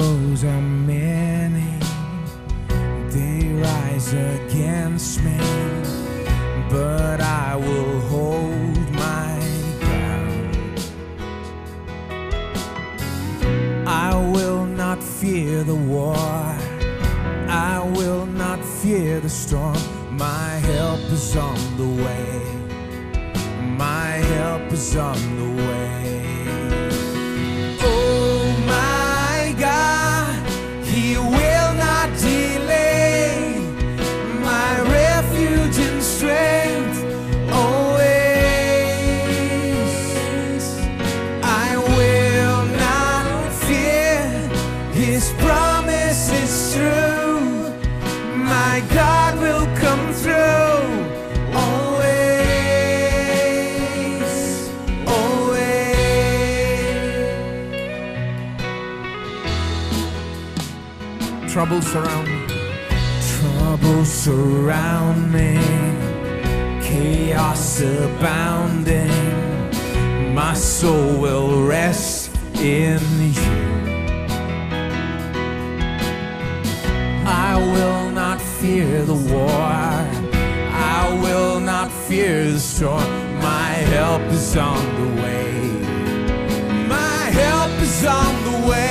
foes are many, they rise against me, but I will hold my ground. I will not fear the war, I will not fear the storm. My help is on the way, my help is on the way. Oh my God, He will not delay, my refuge and strength always. I will not fear, His promise is true, my God will come through always, always. Troubles surround me, troubles surround me, chaos abounding, my soul will rest in you. I will not fear the war, I will not fear the storm, my help is on the way, my help is on the way.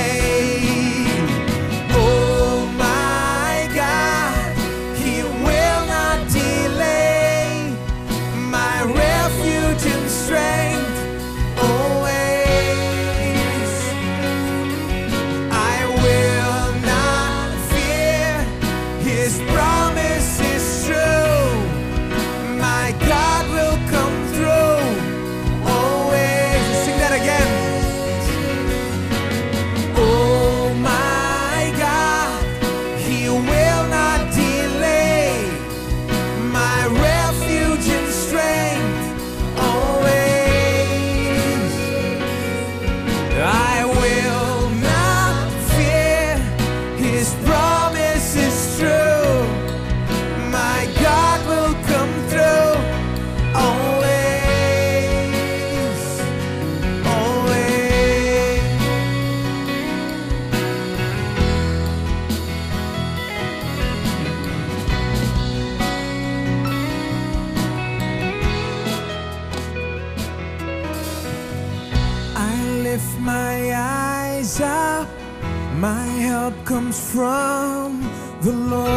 Oh my God, He will not delay, my refuge and strength always. I will not fear, His promise is true, my God will come through always. Sing that again. Oh my God, He will not delay, my refuge and strength always. I will not fear, His promise is true, my God will come through always, always. I lift my eyes up, my help comes from the Lord.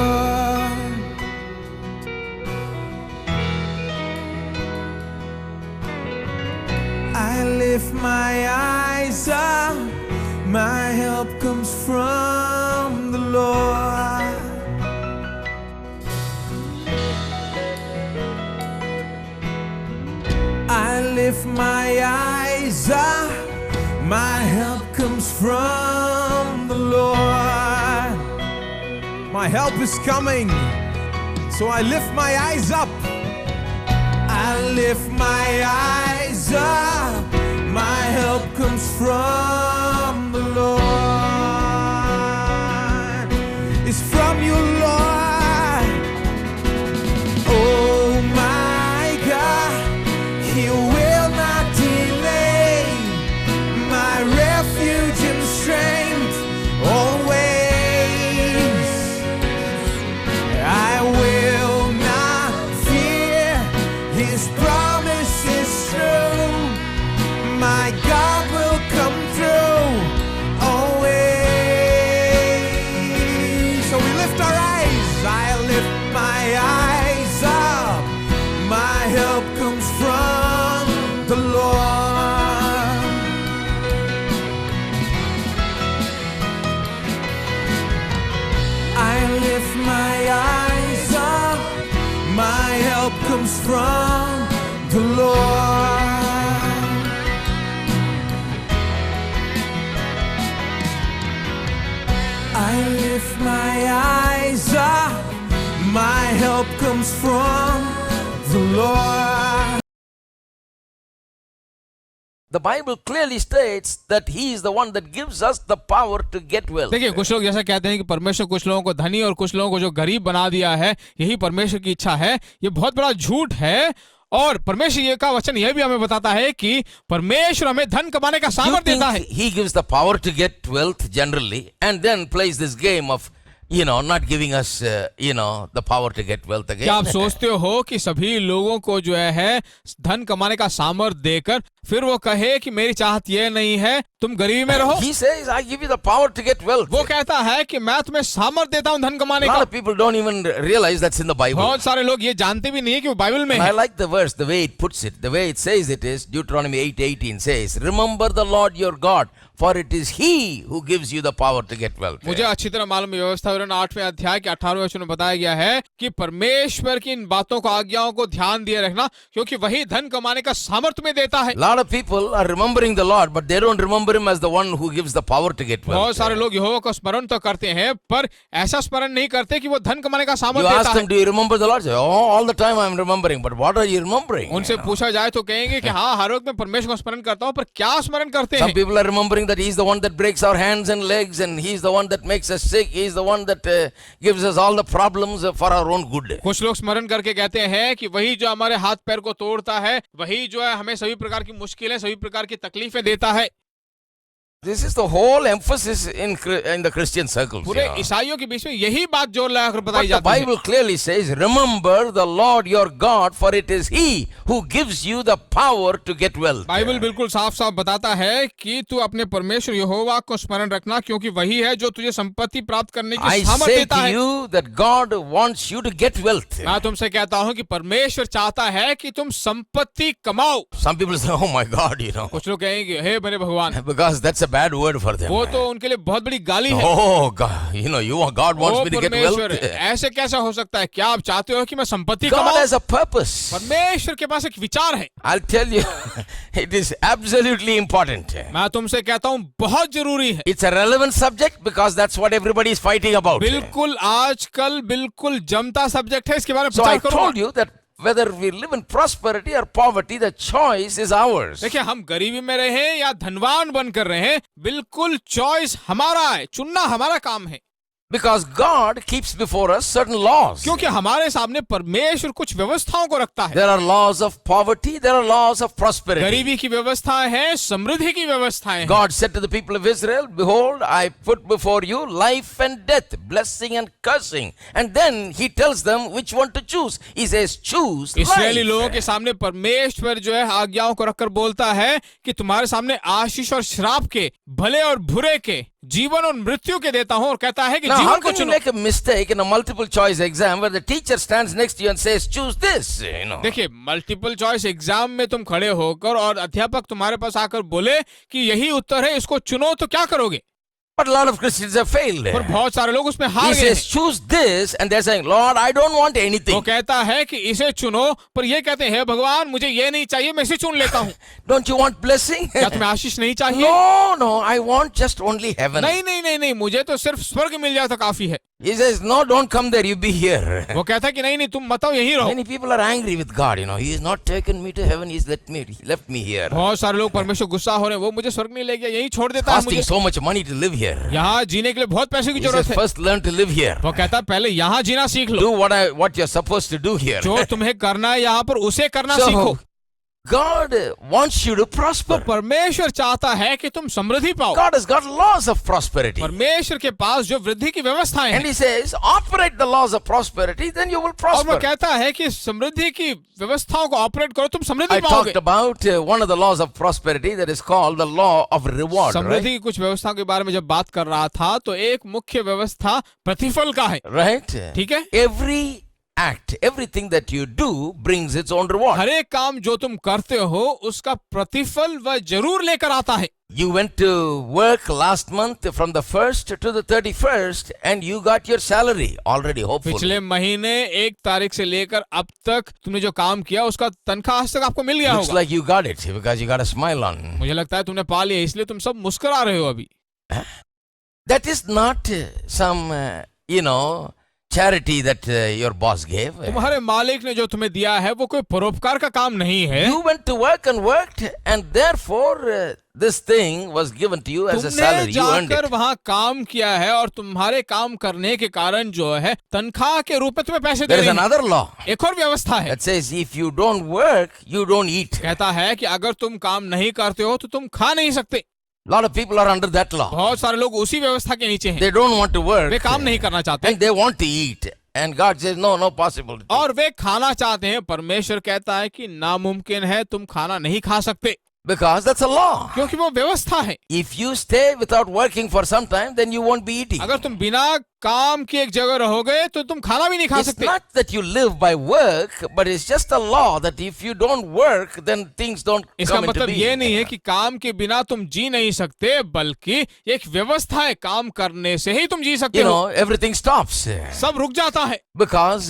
I lift my eyes up, my help comes from the Lord. I lift my eyes up, my help comes from the Lord. My help is coming, so I lift my eyes up. I lift my eyes up, my help comes from the Lord. It's from you, Lord. Oh my God, He will not delay, my refuge and strength always. I will not fear, His promise is true, my God will come through always. So we lift our eyes, I lift my eyes up, my help comes from the Lord. I lift my eyes up, my help comes from the Lord. I lift my eyes up, my help comes from the Lord. The Bible clearly states that He is the one that gives us the power to get wealth. देखिए, कुछ लोग जैसा कहते हैं कि परमेश्वर कुछ लोगों को धनी और कुछ लोगों को जो गरीब बना दिया है, यही परमेश्वर की इच्छा है। ये बहुत बड़ा झूठ है और परमेश्वर ये का वचन यह भी हमें बताता है कि परमेश्वर हमें धन कमाने का You सामर्थ्य देता है। think he gives the power to get wealth generally and then plays this game of, not giving us, the power to get wealth again? क्या आप सोचते हो कि सभी लोगों को जो है धन कमाने का सामर्थ्य देकर फिर वो कहे कि मेरी चाहत ये नहीं है तुम गरीबी में रहो? He says, I give you the power to get wealth. वो कहता है कि मैं तुम्हें सामर्थ्य देता हूँ धन कमाने A lot का। of people don't even realize that's in the Bible. बहुत सारे लोग ये जानते भी नहीं है कि वो बाइबल में And I है। like the verse, the way it puts it, the way it says it is, Deuteronomy 8:18 says, remember the Lord your God, for it is He who gives you the power to get wealth. मुझे अच्छी तरह मालूम है, व्यवस्था विवरण 8वें अध्याय के 18वें वचन में बताया गया है कि परमेश्वर की इन बातों को, आज्ञाओं को ध्यान दिए रखना, क्योंकि वही धन कमाने का सामर्थ्य में देता है। A lot of people are remembering the Lord, but they don't remember Him as the one who gives the power to get बहुत wealth. सारे लोग यहोवा को स्मरण तो करते हैं पर ऐसा स्मरण नहीं करते कि वो धन कमाने का You सामर्थ्य ask देता them, है। do you remember the Lord? Say, oh, all the time I'm remembering, but what are you remembering? उनसे पूछा जाए तो कहेंगे कि हाँ, हर वक्त मैं परमेश्वर को स्मरण करता हूँ, पर क्या स्मरण करते Some हैं? people are remembering that He's the one that breaks our hands and legs, and He's the one that makes us sick. He's the one that gives us all the problems for our own good. कुछ लोग स्मरण करके कहते हैं कि वही जो हमारे हाथ पैर को तोड़ता है, वही जो है हमें सभी प्रकार की मुश्किलें, सभी प्रकार की तकलीफें देता है। This is the whole emphasis in the Christian circles. पूरे ईसाइयों के बीच में यही बात जोर लगाकर But बताई the जाती है। Bible clearly says, remember the Lord your God, for it is He who gives you the power to get wealth. Bible बिल्कुल साफ साफ बताता है कि तू अपने परमेश्वर यहोवा को स्मरण रखना, क्योंकि वही है जो तुझे संपत्ति प्राप्त करने की I सामर्थ्य say देता to है। you that God wants you to get wealth. मैं तुमसे कहता हूँ कि परमेश्वर चाहता है कि तुम संपत्ति कमाओ। Some people say, oh my God, कुछ लोग कहेंगे हे मेरे भगवान, because that's a bad word for them. वो तो उनके लिए बहुत बड़ी गाली है। Oh God, God wants O me to get परमेश्वर, wealth. ऐसे कैसा हो सकता है? क्या आप चाहते हो कि मैं संपत्ति God Kumaon? has a purpose. परमेश्वर के पास एक विचार है। I'll tell you, it is absolutely important. मैं तुमसे कहता हूँ बहुत जरूरी है। It's a relevant subject because that's what everybody is fighting about. बिल्कुल आजकल बिल्कुल जमता सब्जेक्ट है, इसके बारे में So I विचार told करो। you that whether we live in prosperity or poverty, the choice is ours. देखिए, हम गरीबी में रहे या धनवान बनकर रहे, बिल्कुल चॉइस हमारा है, चुनना हमारा काम है। Because God keeps before us certain laws. क्योंकि हमारे सामने परमेश्वर कुछ व्यवस्थाओं को रखता है। There are laws of poverty, there are laws of prosperity. गरीबी की व्यवस्थाएं हैं, समृद्धि की व्यवस्थाएं हैं। God said to the people of Israel, behold, I put before you life and death, blessing and cursing. And then he tells them which one to choose. He says, choose इस्राएली लोगों के life. सामने परमेश्वर जो है आज्ञाओं को रखकर बोलता है कि तुम्हारे सामने आशीष और श्राप के, भले और बुरे के, जीवन और मृत्यु के देता हूं, और कहता है कि Now, how जीवन को can you चुनो। make a mistake in a multiple choice exam where the teacher stands next to you and says, choose this? देखिए, मल्टीपल चॉइस एग्जाम में तुम खड़े होकर और अध्यापक तुम्हारे पास आकर बोले कि यही उत्तर है, इसको चुनो, तो क्या करोगे? But a lot of Christians have failed. पर बहुत सारे लोग उसमें हार He गए says, हैं। choose this, and they're saying, Lord, I don't want वो anything. कहता है कि इसे चुनो, पर ये कहते हैं, हे भगवान, मुझे ये नहीं चाहिए, मैं इसे चुन लेता हूँ। Don't you want blessing? क्या तुम्हें आशीष नहीं चाहिए? No, I want just only heaven. नहीं नहीं नहीं नहीं, मुझे तो सिर्फ स्वर्ग मिल जाए तो काफी है। He says, no, don't come there, you be here. वो कहता है कि नहीं नहीं, तुम मत आओ, यहीं रहो। Many people are angry with God, He has not taken me to heaven, He left me here. बहुत सारे लोग परमेश्वर गुस्सा हो रहे हैं, वो मुझे स्वर्ग नहीं ले गया, यहीं छोड़ देता है Costing मुझे। so much money to live here. यहाँ जीने के लिए बहुत पैसे की He जरूरत says, है। first learn to live here. वो कहता है पहले यहाँ जीना सीख लो, Do what you're supposed to do here. जो तुम्हें करना है यहाँ पर उसे करना So, सीखो। God wants you to तो prosper. परमेश्वर चाहता है कि तुम समृद्धि पाओ। God has got laws of prosperity. परमेश्वर के पास जो वृद्धि की व्यवस्थाएं And हैं, He says, operate the laws of prosperity, then you will और वो prosper. कहता है कि समृद्धि की व्यवस्थाओं को ऑपरेट करो, तुम समृद्धि I पाओगे। talked about one of the laws of prosperity that is called the law of reward, Samriddhi right? की कुछ व्यवस्थाओं के बारे में जब बात कर रहा था, तो एक मुख्य व्यवस्था प्रतिफल का है। Right? ठीक है, Every act, everything that you do brings its own reward. हर एक काम जो तुम करते हो उसका प्रतिफल वह जरूर लेकर आता है। You went to work last month from the 1st to the 31st and you got your salary already, hopefully. पिछले महीने 1 तारीख से लेकर अब तक तुमने जो काम किया उसका तनख्वाह आज तक आपको मिल गया Looks होगा। like you got it because you got a smile on. मुझे लगता है तुमने पा लिया, इसलिए तुम सब मुस्कुरा रहे हो अभी। That is not some, charity that your boss gave. तुम्हारे मालिक ने जो तुम्हें दिया है वो कोई परोपकार का काम नहीं है। You went to work and worked, and therefore this thing was given to you as a तुमने salary. You earned जाकर it. वहाँ काम किया है और तुम्हारे काम करने के कारण जो है तनख्वाह के रूप में तुम्हें पैसे दे There is रही है। another law एक और व्यवस्था है, that says if you don't work, you don't eat. कहता है कि अगर तुम काम नहीं करते हो तो तुम खा नहीं सकते। A lot of people are under that law. बहुत सारे लोग उसी व्यवस्था के नीचे हैं, They don't want to work वे काम नहीं करना चाहते and they want to eat. And God says, no, no possible. और वे खाना चाहते हैं। परमेश्वर कहता है कि नामुमकिन है, तुम खाना नहीं खा सकते, Because that's a law. क्योंकि वो व्यवस्था है। If you stay without working for some time, then you won't be eating. अगर तुम बिना काम की एक जगह रहोगे तो तुम खाना भी नहीं खा It's सकते। not that you live by work, but it's just a law that if you don't work, then things don't इसका come into मतलब ये being. नहीं है कि काम के बिना तुम जी नहीं सकते, बल्कि एक व्यवस्था है, काम करने से ही तुम जी सकते You हो। know, everything stops. सब रुक जाता है Because,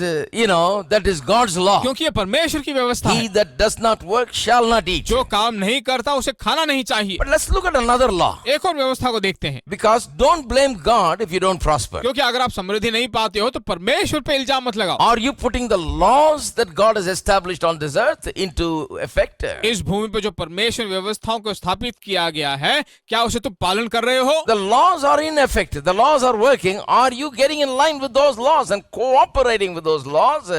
that is God's law. क्योंकि ये परमेश्वर की व्यवस्था He है। that does not work shall not eat. जो काम नहीं करता उसे खाना नहीं चाहिए। But let's look at another law. एक और व्यवस्था को देखते हैं, Because don't blame God if you don't prosper. क्योंकि अगर आप समृद्धि नहीं पाते हो तो परमेश्वर पे इल्जाम मत लगाओ। Are you putting the laws that God has established on this earth into effect? इस भूमि पे जो परमेश्वर व्यवस्थाओं को स्थापित किया गया है, क्या उसे तुम पालन कर रहे हो? The laws are in effect. The laws are working. Are you getting in line with those laws and cooperating with those laws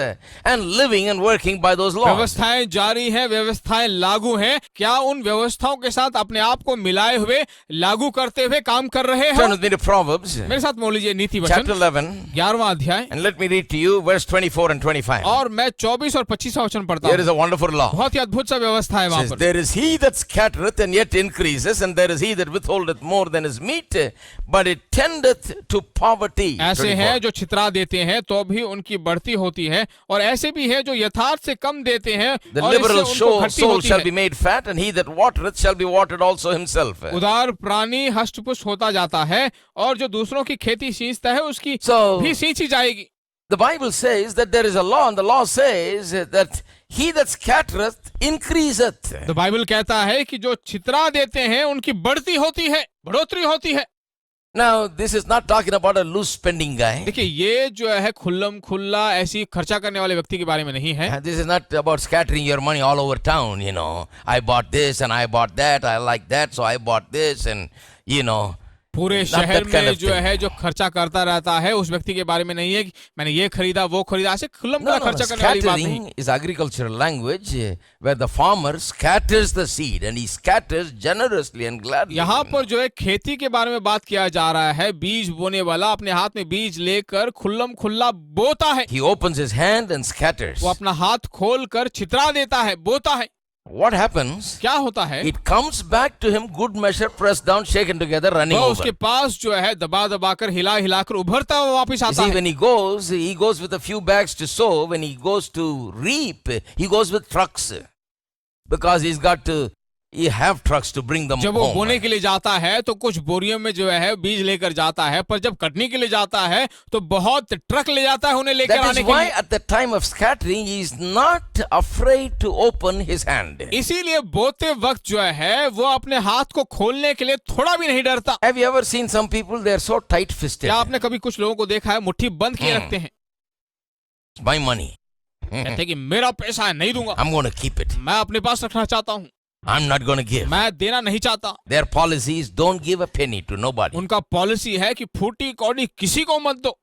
and living and working by those laws? व्यवस्थाएं जारी हैं, व्यवस्थाएं लागू हैं, क्या उन व्यवस्थाओं के साथ अपने आप को मिलाए हुए लागू करते हुए काम कर रहे Turn हो? with me to Proverbs, मेरे साथ बोल लीजिए नीति chapter वचन 11, 11वां अध्याय, and let me read to you verse 24 and 25. और मैं 24 और 25वां वचन पढ़ता There is हूँ। a wonderful law. बहुत ही अद्भुत सा व्यवस्था है वहाँ Says, पर। there is he that scattereth and yet increases, and there is he that withholdeth more than is meet, but it tendeth to poverty. ऐसे 24. हैं जो छितरा देते हैं तो भी उनकी बढ़ती होती है, और ऐसे भी है जो यथार्थ से कम देते हैं The और इससे liberal उनको घटती soul होती shall है। be made fat, and he that watereth shall be watered also himself. उदार प्राणी हष्टपुष्ट होता जाता है, और जो दूसरों की खेती सींचता है उसकी So- भी सींची जाएगी। The Bible says that there is a law, and the law says that he that scattereth increaseth. तो बाइबल कहता है कि जो छितरा देते हैं उनकी बढ़ती होती है, बढ़ोतरी होती है। Now, this is not talking about a loose spending guy. देखिए, ये जो है खुल्लम खुल्ला ऐसी खर्चा करने वाले व्यक्ति के बारे में नहीं है। This is not about scattering your money all over town, I bought this and I bought that, I like that, so I bought this, and पूरे Not शहर that kind में of जो thing. है जो खर्चा करता रहता है उस व्यक्ति के बारे में नहीं है कि मैंने ये खरीदा वो खरीदा, ऐसे खुल्लम खुल्ला खर्चा करने वाली बात नहीं। Scattering is agricultural language where the farmer scatters the seed and he scatters generously and gladly. यहाँ पर जो है खेती के बारे में बात किया जा रहा है। बीज बोने वाला अपने हाथ में बीज लेकर खुल्लम खुल्ला बोता है, He opens his hand and scatters. वो अपना हाथ खोल कर छितरा देता है, बोता है। What happens? क्या होता है? It comes back to him, good measure, pressed down, shaken together, running वो over. उसके पास जो है दबा दबा कर हिला हिलाकर उभरता हुआ वापिस You आता see, है। when he goes with a few bags to sow. When he goes to reap, he goes with trucks. Because he have trucks to bring them जब वो home. बोने के लिए जाता है तो कुछ बोरियों में जो है बीज लेकर जाता है, पर जब कटने के लिए जाता है तो बहुत ट्रक ले जाता है उन्हें लेकर That आने is के why लिए। at the time of scattering, he is not afraid to open his hand. इसीलिए बोते वक्त जो है वो अपने हाथ को खोलने के लिए थोड़ा भी नहीं डरता। Have you ever seen some people, they are so tight-fisted? क्या आपने कभी कुछ लोगों को देखा है मुट्ठी बंद किए रखते हैं, It's my money. कहते हैं कि मेरा पैसा है नहीं दूंगा, I'm going to keep it. मैं अपने पास रखना चाहता हूँ, I'm not going to give. मैं देना नहीं चाहता। Their policy is don't give a penny to nobody. उनका पॉलिसी है कि फूटी कौड़ी किसी को मत दो,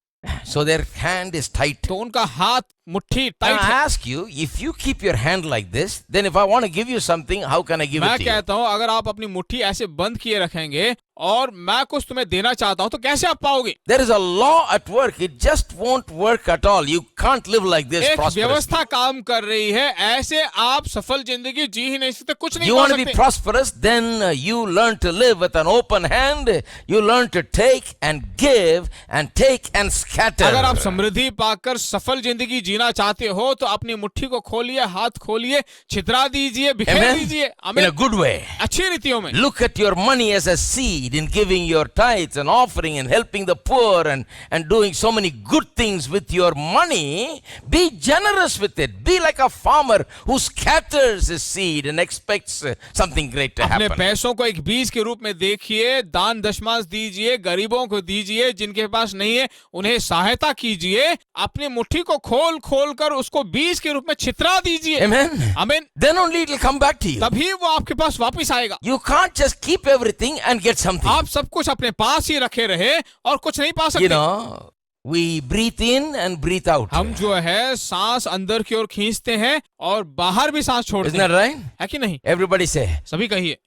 So their hand is tight. तो उनका हाथ मुट्ठी Now टाइट I है। ask you, if you keep your hand like this, then if I want to give you something, how can I give मैं it to you? कहता हूँ अगर आप अपनी मुट्ठी ऐसे बंद किए रखेंगे और मैं कुछ तुम्हें देना चाहता हूँ तो कैसे आप पाओगे? There is a law at work. It just won't work at all. You can't live like this एक prosperously. व्यवस्था काम कर रही है, ऐसे आप सफल जिंदगी जी ही नहीं सकते, कुछ नहीं You पा want to be सकते। prosperous, then you learn to live with an open hand. You learn to take and give and take and scatter. अगर आप समृद्धि पाकर सफल जिंदगी जीना चाहते हो तो अपनी मुट्ठी को खोलिए, हाथ खोलिए, छितरा दीजिए, बिखेर Amen? दीजिए, In a आमीन, good way. अच्छी रीतियों में। Look at your money as a seed in giving your tithes and offering and helping the poor and doing so many good things with your money. Be generous with it. Be like a farmer who scatters his seed and expects something great to अपने happen. पैसों को एक बीज के रूप में देखिए, दान दशमांश दीजिए, गरीबों को दीजिए, जिनके पास नहीं है उन्हें सहायता सहायता कीजिए, अपनी मुट्ठी को खोल खोल कर उसको बीज के रूप में छितरा दीजिए। Amen. आमीन। Then only it will come back to you. तभी वो आपके पास वापिस आएगा। You can't just keep everything and get something. आप सब कुछ अपने पास ही रखे रहे और कुछ नहीं पा You सकते। know, we breathe in and breathe out. हम जो है सांस अंदर की ओर खींचते हैं और बाहर भी सांस छोड़ते Isn't that हैं, right? है कि नहीं? Everybody say. सभी कहिए।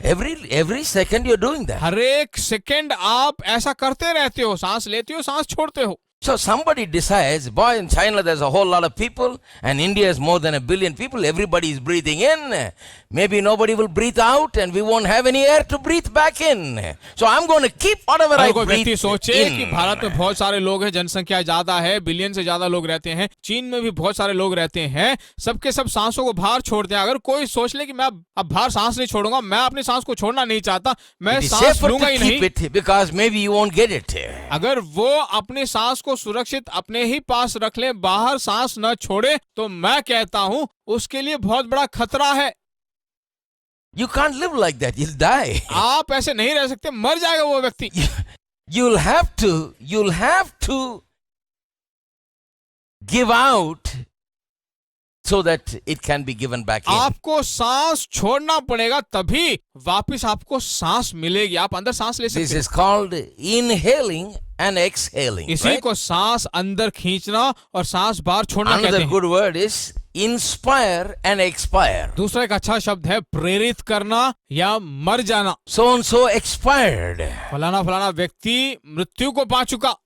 Every second you're doing that. हर एक सेकंड आप ऐसा करते रहते हो, सांस लेते हो, सांस छोड़ते हो। So somebody decides, boy, in China there's a whole lot of people, and India is more than 1 billion people. Everybody is breathing in. Maybe nobody will breathe out, and we won't have any air to breathe back in. So I'm going to keep whatever I कोई breathe व्यक्ति सोचे कि in. Bharat में बहुत सारे लोग हैं, जनसंख्या ज्यादा है, बिलियन से ज्यादा लोग रहते हैं, चीन में भी बहुत सारे लोग रहते हैं, सबके सब सांसों को बाहर छोड़ते हैं। अगर कोई सोच ले कि मैं अब बाहर सांस नहीं छोड़ूंगा, मैं अपनी सांस को छोड़ना नहीं चाहता, मैं It is सांस safer लूंगा to ही keep नहीं, it because maybe you won't get it. अगर वो अपनी सांस को सुरक्षित अपने ही पास रख ले, बाहर सांस न छोड़े, तो मैं कहता हूं उसके लिए बहुत बड़ा खतरा है। You can't live like that. You'll die. आप ऐसे नहीं रह सकते, मर जाएगा वो व्यक्ति। You'll have to give out so that it can be given back in. आपको सांस छोड़ना पड़ेगा, तभी वापिस आपको सांस मिलेगी, आप अंदर सांस ले This सकते is called inhaling and exhaling. इसी Right? को सांस अंदर खींचना और सांस बाहर छोड़ना कहते Another हैं। good word is inspire and expire. दूसरा एक अच्छा शब्द है प्रेरित करना या मर जाना। So and so expired. फलाना फलाना व्यक्ति मृत्यु को पा चुका।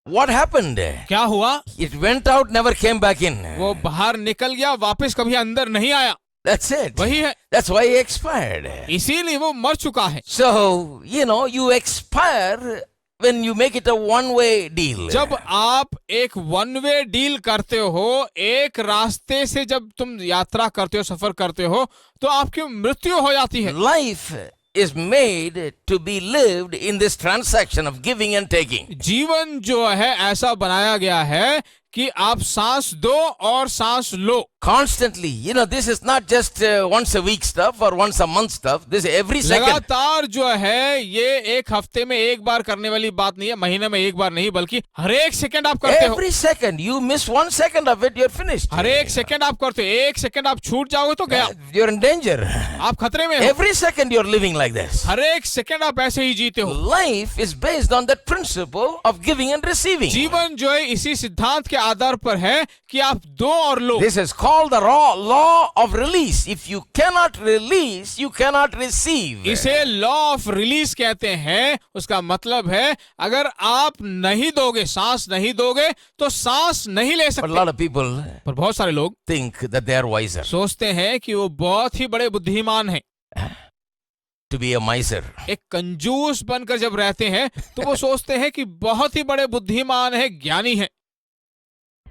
What happened? क्या हुआ? It went out, never came back in. वो बाहर निकल गया, वापस कभी अंदर नहीं आया। That's it. वही है, That's why he expired. इसीलिए वो मर चुका है। So, you expire when you make it a one-way deal. जब आप एक वन वे डील करते हो, एक रास्ते से जब तुम यात्रा करते हो, सफर करते हो, तो आपकी मृत्यु हो जाती है। Life is made to be lived in this transaction of giving and taking. जीवन जो है ऐसा बनाया गया है कि आप सांस दो और सांस लो। Constantly, this is not just once a week stuff or once a month stuff. This is every second. लगातार जो है ये एक हफ्ते में एक बार करने वाली बात नहीं है, महीने में एक बार नहीं, बल्कि हर एक सेकंड आप करते हो। Every second. You miss 1 second of it, you're finished. हर एक सेकंड आप करते हो, एक सेकंड आप छूट जाओगे तो गया, You're in danger. आप खतरे में हो। Every second you're living like this. हर एक सेकंड आप ऐसे ही जीते हो। Life is based on that principle of giving and receiving. जीवन जो है इसी सिद्धांत के आधार पर है कि आप दो और लो। This is called the law of release. If you cannot release, you cannot receive. इसे लॉ ऑफ रिलीज कहते हैं। उसका मतलब है अगर आप नहीं दोगे, सांस नहीं दोगे, तो सांस नहीं ले But a सकते। lot of people पर बहुत सारे लोग think that they are wiser. सोचते हैं कि वो बहुत ही बड़े बुद्धिमान हैं। To be a miser. एक कंजूस बनकर जब रहते हैं तो वो सोचते हैं कि बहुत ही बड़े बुद्धिमान है, ज्ञानी है।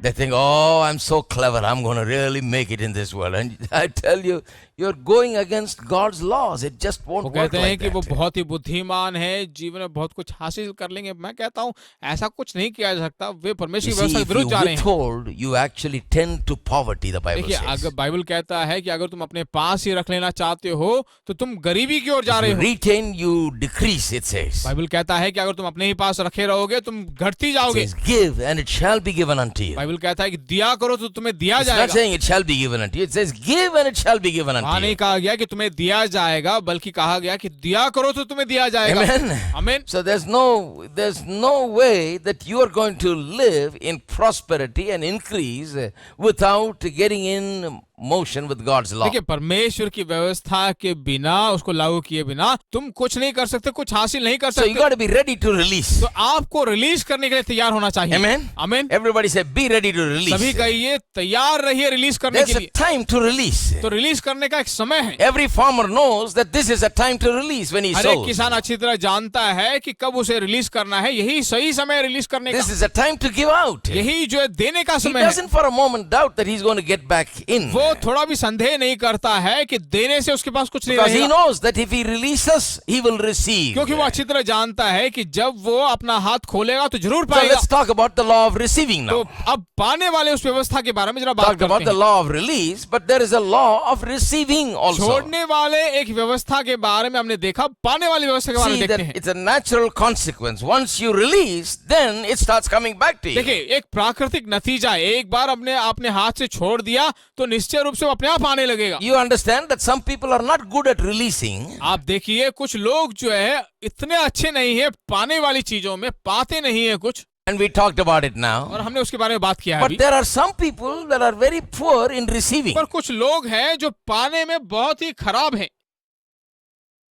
They think, oh, I'm so clever. I'm going to really make it in this world. And I tell you, you're going against God's laws. It just won't वो work कहते हैं like कि वो that. बहुत ही बुद्धिमान है, जीवन में बहुत कुछ हासिल कर लेंगे। मैं कहता हूँ ऐसा कुछ नहीं किया जा सकता। वे परमेश्वर You की व्यवस्था see, के if you विरुद्ध जा रहे हैं। withhold, you actually tend to poverty, the Bible देखिए, says. अगर बाइबल कहता है कि अगर तुम अपने पास ही रख लेना चाहते हो तो तुम गरीबी की ओर जा रहे You हो। retain, you decrease, it says. Bible कहता है कि अगर तुम अपने ही पास रखे रहोगे तुम घटती It जाओगे। says, give and it shall be given unto you. Bible कहता है कि दिया करो तो तुम्हें दिया It's not जाएगा। saying it shall be given unto you. It says, give and it shall be given वहां unto नहीं you. कहा गया कि तुम्हें दिया जाएगा, बल्कि कहा गया कि दिया करो तो तुम्हें दिया जाएगा। Amen. आमीन। So there's no way that you are going to live in prosperity and increase without getting in motion with God's law. देखिए, परमेश्वर की व्यवस्था के बिना, उसको लागू किए बिना तुम कुछ नहीं कर सकते, कुछ हासिल नहीं कर So you सकते। got to be ready to release. तो आपको रिलीज करने के लिए तैयार होना चाहिए। Amen. आमीन। Everybody say, be ready to सभी release. कहिए तैयार रहिए रिलीज करने There's के a लिए। time to release. तो रिलीज करने का एक समय है। Every farmer knows that this is a time to release when he हर एक sows. किसान अच्छी तरह जानता है कि कब उसे रिलीज करना है, यही सही समय है रिलीज करने This का। is a time to give out. He यही जो है देने का समय है। doesn't for a moment doubt that he's going to get back in. वो वो थोड़ा भी संदेह नहीं करता है कि देने से उसके पास कुछ नहीं Because he रहेगा, knows that if he releases, he will receive. क्योंकि वो अच्छी तरह जानता है कि जब वो अपना हाथ खोलेगा तो जरूर So पाएगा। let's talk about the law of receiving तो now. अब पाने वाले उस व्यवस्था के बारे में जरा बात Talked about करते the हैं। law of release, but there is a law of receiving also. छोड़ने वाले एक व्यवस्था के बारे में हमने देखा, पाने वाली व्यवस्था के बारे में See देखते that हैं। it's a natural consequence. Once you release, then it starts coming back to you. देखिए, एक प्राकृतिक नतीजा है, एक बार अपने हाथ से छोड़ दिया तो निश्चय रूप से वो अपने आप आने लगेगा। You understand that some people are not good at releasing. आप देखिए, कुछ लोग जो है इतने अच्छे नहीं है पाने वाली चीजों में, पाते नहीं है कुछ, And we talked about it now. और हमने उसके बारे में बात किया है But अभी। there are some people that are very poor in receiving. पर कुछ लोग हैं जो पाने में बहुत ही खराब हैं।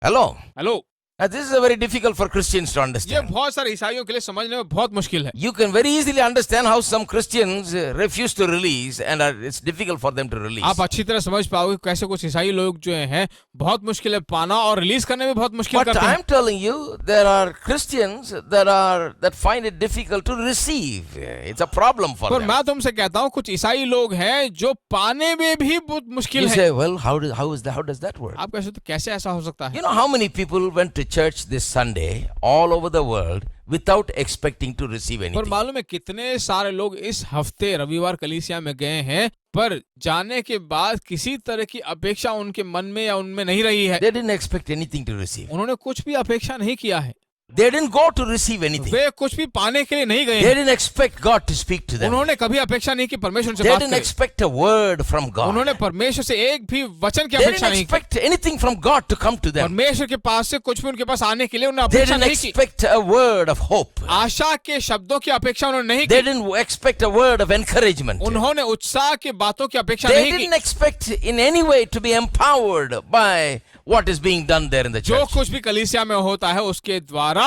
Hello. Hello, Now, this is a very difficult for Christians to ये understand. बहुत सारे ईसाइयों के लिए समझने में बहुत मुश्किल है। You can very easily understand how some Christians refuse to release and it's difficult for them to release. आप अच्छी तरह समझ पाओगे कैसे कुछ ईसाई लोग जो हैं बहुत मुश्किल है पाना, और रिलीज करने में बहुत मुश्किल But करते हैं। I'm telling you, there are Christians that find it difficult to receive. It's a problem for पर them. मैं तुमसे कहता हूँ, कुछ ईसाई लोग हैं जो पाने में भी बहुत मुश्किल You है। say, well, how does that work? आप कैसे, तो कैसे ऐसा हो सकता है? You know how many people went to church this Sunday all over the world without expecting to receive पर anything? मालूम है कितने सारे लोग इस हफ्ते रविवार कलीसिया में गए हैं, पर जाने के बाद किसी तरह की अपेक्षा उनके मन में या उनमें नहीं रही है। They didn't expect anything to receive. उन्होंने कुछ भी अपेक्षा नहीं किया है, They didn't go to receive anything. वे कुछ भी पाने के लिए नहीं गए They हैं। didn't expect God to speak to them. उन्होंने कभी अपेक्षा नहीं की परमेश्वर से They बात didn't करे। expect a word from God. उन्होंने परमेश्वर से एक भी वचन की They अपेक्षा didn't नहीं की। expect anything from God to come to them. परमेश्वर के पास से कुछ भी उनके पास आने के लिए उन्होंने They अपेक्षा didn't नहीं की। expect a word of hope. आशा के शब्दों की अपेक्षा उन्होंने नहीं They की। didn't expect a word of encouragement. उन्होंने उत्साह की बातों की अपेक्षा They नहीं didn't की। expect in any way to be empowered by what is being done there in the जो church. कुछ भी कलीसिया में होता है उसके द्वारा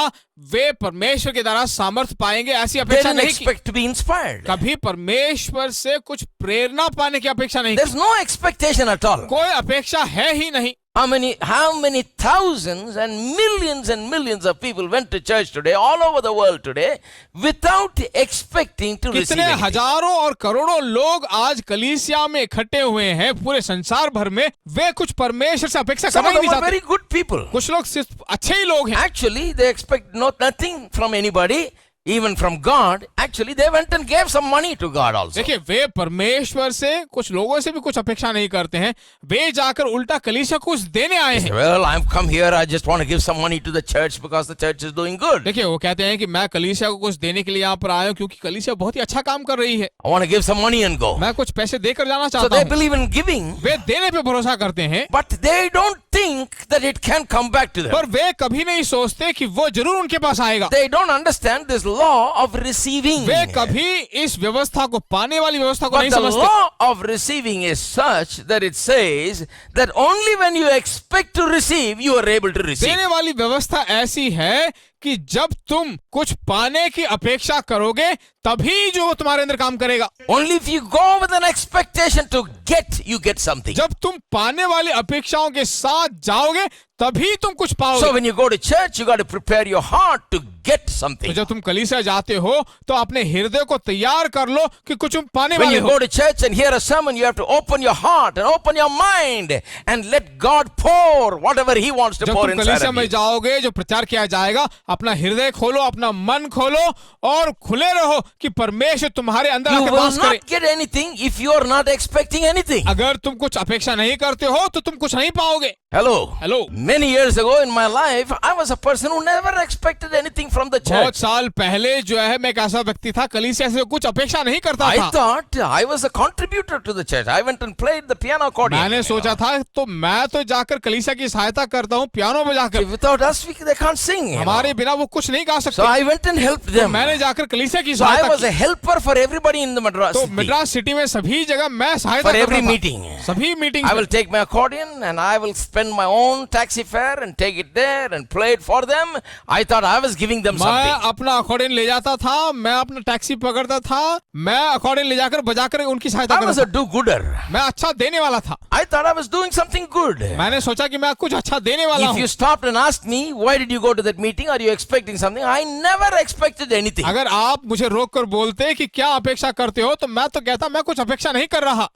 वे परमेश्वर के द्वारा सामर्थ पाएंगे, ऐसी They अपेक्षा didn't नहीं की। expect to be inspired. कभी परमेश्वर से कुछ प्रेरणा पाने की अपेक्षा नहीं There's की। no expectation at all. कोई अपेक्षा है ही नहीं। How many thousands and millions of people went to church today, all over the world today, without expecting to receive कितने anything. हजारों और करोड़ों लोग आज कलीसिया में इकट्ठे हुए हैं पूरे संसार भर में, वे कुछ परमेश्वर से अपेक्षा Some करना of ही them नहीं are चाहते। very good people. कुछ लोग सिर्फ अच्छे ही लोग हैं। Actually, they expect nothing from anybody, even from God. Actually, they went and gave some money to God also. देखिए, वे परमेश्वर से कुछ लोगों से भी कुछ अपेक्षा नहीं करते हैं, वे जाकर उल्टा कलीसिया को कुछ देने आए हैं। Well, I've come here, I just want to give some money to the church because the church is doing good. देखिए, वो कहते हैं कि मैं कलीसिया को कुछ देने के लिए यहाँ पर आया हूँ क्योंकि कलीसिया बहुत ही अच्छा काम कर रही है, I want to give some money and go. मैं कुछ पैसे देकर जाना So चाहता they हूँ। believe in giving, वे देने पे भरोसा करते हैं, but they don't think that it can come back to them. पर वे कभी नहीं सोचते कि वो जरूर उनके पास आएगा। They don't understand this law of receiving. वे कभी इस व्यवस्था को, पाने वाली व्यवस्था को But नहीं the समझते। law of receiving is such that it says that only when you expect to receive, you are able to receive. देने वाली व्यवस्था ऐसी है कि जब तुम कुछ पाने की अपेक्षा करोगे तभी जो वो तुम्हारे अंदर काम करेगा। Only if you go with an expectation to get, you get something. जब तुम पाने वाली अपेक्षाओं के साथ जाओगे तभी तुम कुछ पाओगे। So when you go to church, you got to prepare your heart to get something. तो जब तुम कलीसिया जाते हो तो अपने हृदय को तैयार कर लो कि कुछ तुम पाने When वाले you हो। go to church and hear a sermon, you have to open your heart and open your mind and let God pour whatever He wants to जब pour तुम inside कलीसिया of में you. जाओगे, जो प्रचार किया जाएगा, अपना हृदय खोलो, अपना मन खोलो और खुले रहो कि परमेश्वर तुम्हारे अंदर You आके will वास करे। not get anything if you are not expecting anything. अगर तुम कुछ अपेक्षा नहीं करते हो तो तुम कुछ नहीं पाओगे। Hello. Hello, Many years ago in my life, I was a person who never expected anything from the बहुत church. साल पहले जो है मैं एक ऐसा व्यक्ति था, कलीसिया से कुछ अपेक्षा नहीं करता I था। thought I was a contributor to the church. I went and played the piano accordion. मैंने सोचा था तो मैं तो जाकर कलीसिया की सहायता करता हूँ पियानो बजाकर। Without us, they can't sing. हमारे बिना वो कुछ नहीं गा So सकते। I went and helped them. मैंने जाकर कलीसिया की So I सहायता was a की। helper for everybody in the Madras तो city. मद्रास सिटी में सभी जगह मैं सहायता For every करता था। meeting. सभी meeting I will take my accordion and I will spend my own taxi fare and take it there and play it for them. I thought I was giving them मैं something. अपना accordion ले जाता था, मैं अपना taxi पकड़ता था, मैं अकॉर्डियन ले जाकर बजाकर उनकी सहायता I was करता a do-gooder. था। मैं अच्छा देने वाला था। I thought I was doing something good. मैंने सोचा कि मैं कुछ अच्छा देने वाला If हूँ। you stopped and asked me, why did you go to that meeting? Are you expecting something? I never expected anything. अगर आप मुझे रोक कर बोलते कि क्या अपेक्षा करते हो तो मैं तो कहता मैं कुछ अपेक्षा नहीं कर रहा।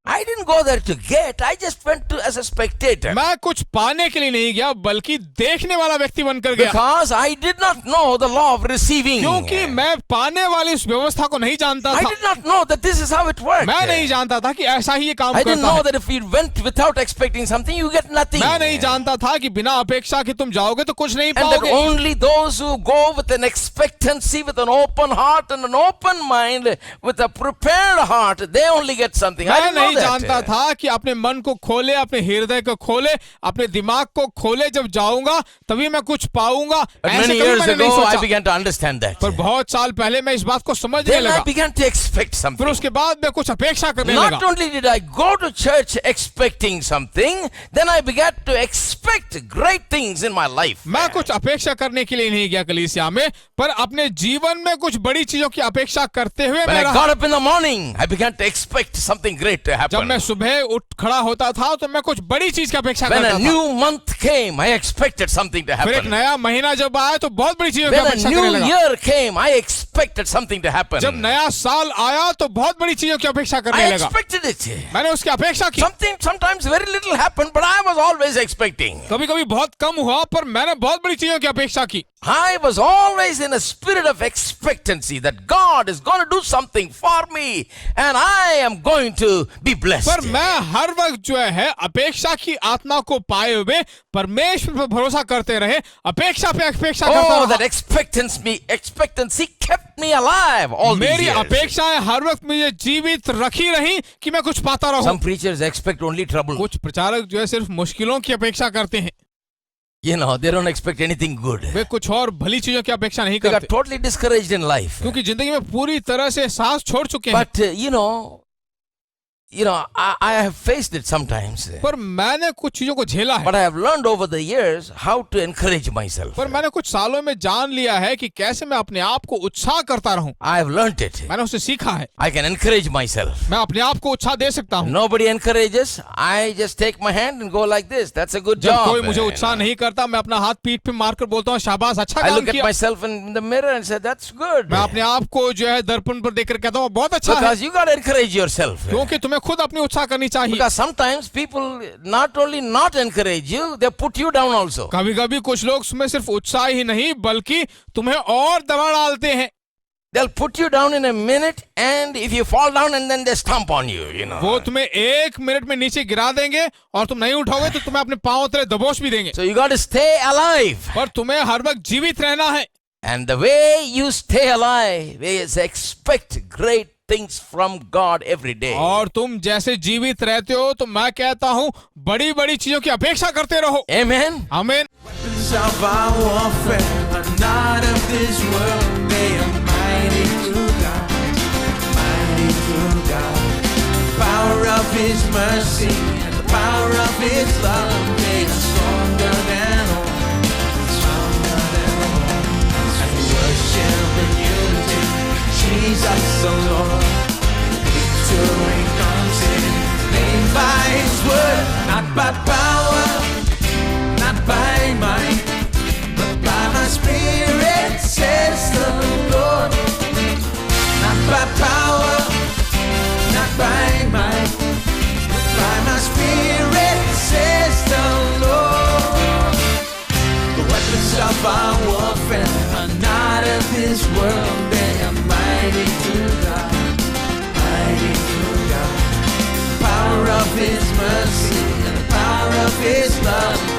I didn't go there to get, I just went to as a spectator. मैं कुछ पाने के लिए नहीं गया बल्कि देखने वाला व्यक्ति बनकर गया, Because I did not know the law of receiving. क्योंकि मैं पाने वाली उस व्यवस्था को नहीं जानता I था। did not know that this is how it works. मैं नहीं जानता था कि ऐसा ही ये काम I didn't करता know है। that if you went without expecting something, you get nothing. मैं नहीं जानता था कि बिना अपेक्षा कि तुम जाओगे तो कुछ नहीं And that पाओगे। only those who go with an expectancy, with an open heart and an open mind, with a prepared heart, they only get something. I मैं didn't know नहीं that. जानता था कि अपने मन को खोले, अपने हृदय को खोले, अपने दिमाग को खोले, जब जाऊंगा तभी मैं कुछ पाऊंगा। But ऐसे many कभी years मैंने नहीं ago, I सोचा। began to understand that. पर बहुत साल पहले मैं इस बात को समझने Then I लगा। began to expect something. फिर उसके बाद मैं कुछ अपेक्षा करने Not लगा। only did I go to church expecting something, then I began to expect great things in my life. मैं कुछ अपेक्षा करने के लिए नहीं गया कलीसिया में, पर अपने जीवन में कुछ बड़ी चीजों की अपेक्षा करते हुए When मैं I रहा। got up in the morning, I began to expect something great to जब happen. मैं सुबह उठ खड़ा होता था तो मैं कुछ बड़ी चीज की अपेक्षा When करता a था। new month came, I expected something to फिर एक happen. नया महीना जब आया तो बहुत बड़ी चीजों की When a अपेक्षा new करने लगा। year came, I expected something to happen. जब नया साल आया तो बहुत बड़ी चीजों की अपेक्षा करने I लगा। expected it. मैंने उसकी अपेक्षा की। Sometimes very little happened, but I was always expecting. कभी कभी बहुत कम हुआ पर मैंने बहुत बड़ी चीजों की अपेक्षा की। I was always in a spirit of expectancy that God is going to do something for me and I am going to be blessed. पर मैं हर वक्त जो है अपेक्षा की आत्मा को पाए हुए परमेश्वर पर भरोसा करते रहे, अपेक्षा पे अपेक्षा करता Oh, रहा। that expectancy kept me alive all these मेरी years. अपेक्षाएं हर वक्त मुझे जीवित रखी रही कि मैं कुछ पाता रहूं। Some preachers expect only trouble. कुछ प्रचारक जो है सिर्फ मुश्किलों की अपेक्षा करते हैं, You know, they don't expect anything good. वे कुछ और भली चीजों की अपेक्षा नहीं They got करते, totally discouraged in life. क्योंकि जिंदगी में पूरी तरह से सांस छोड़ चुके हैं। But I have faced it sometimes. पर मैंने कुछ चीजों को झेला है, But I have learned over the years how to encourage myself. पर मैंने कुछ सालों में जान लिया है कि कैसे मैं अपने आप को उत्साह करता रहूं। I have learned it. मैंने उसे सीखा है। I can encourage myself. मैं अपने आप को उत्साह दे सकता हूं। Nobody encourages. I just take my hand and go like this. That's a good जब job. कोई मुझे उत्साह नहीं करता, मैं अपना हाथ पीठ पे मारकर बोलता हूँ शाबाश, अच्छा I काम look at किया। myself in the mirror and say, that's good. मैं अपने आप को जो है दर्पण पर देखकर कहता हूँ बहुत अच्छा है, Because you got to encourage yourself. क्योंकि तुम्हें खुद अपनी उत्साह करनी चाहिए। Because sometimes people not only not encourage you, they put you down also. कभी कभी कुछ लोग तुम्हें सिर्फ उत्साह ही नहीं बल्कि तुम्हें और दबा डालते हैं। They'll put you down in a minute, and if you fall down, and then they stomp on you, वो तुम्हें एक मिनट में नीचे गिरा देंगे और तुम नहीं उठोगे तो तुम्हें अपने पांव तले दबोच भी देंगे। So you got to stay alive. पर तुम्हें हर वक्त जीवित रहना है। And the way you stay alive is expect great things from God every day. और तुम जैसे जीवित रहते हो तो मैं कहता हूँ बड़ी बड़ी चीजों की अपेक्षा करते रहो। Amen. आमीन। Weapons of our warfare are not of this world. They are mighty through God, mighty through God. Power of His mercy and the power of His love. They are stronger than all, stronger than all. And worship and unity, Jesus the Lord. Victory comes in His name by His word, not by power, not by might, but by my Spirit, says the Lord. Not by power, not by might, but by my Spirit, says the Lord. The weapons of our warfare are not of this world. They are mighty through God, mighty through God. Power of His mercy and the power of His love.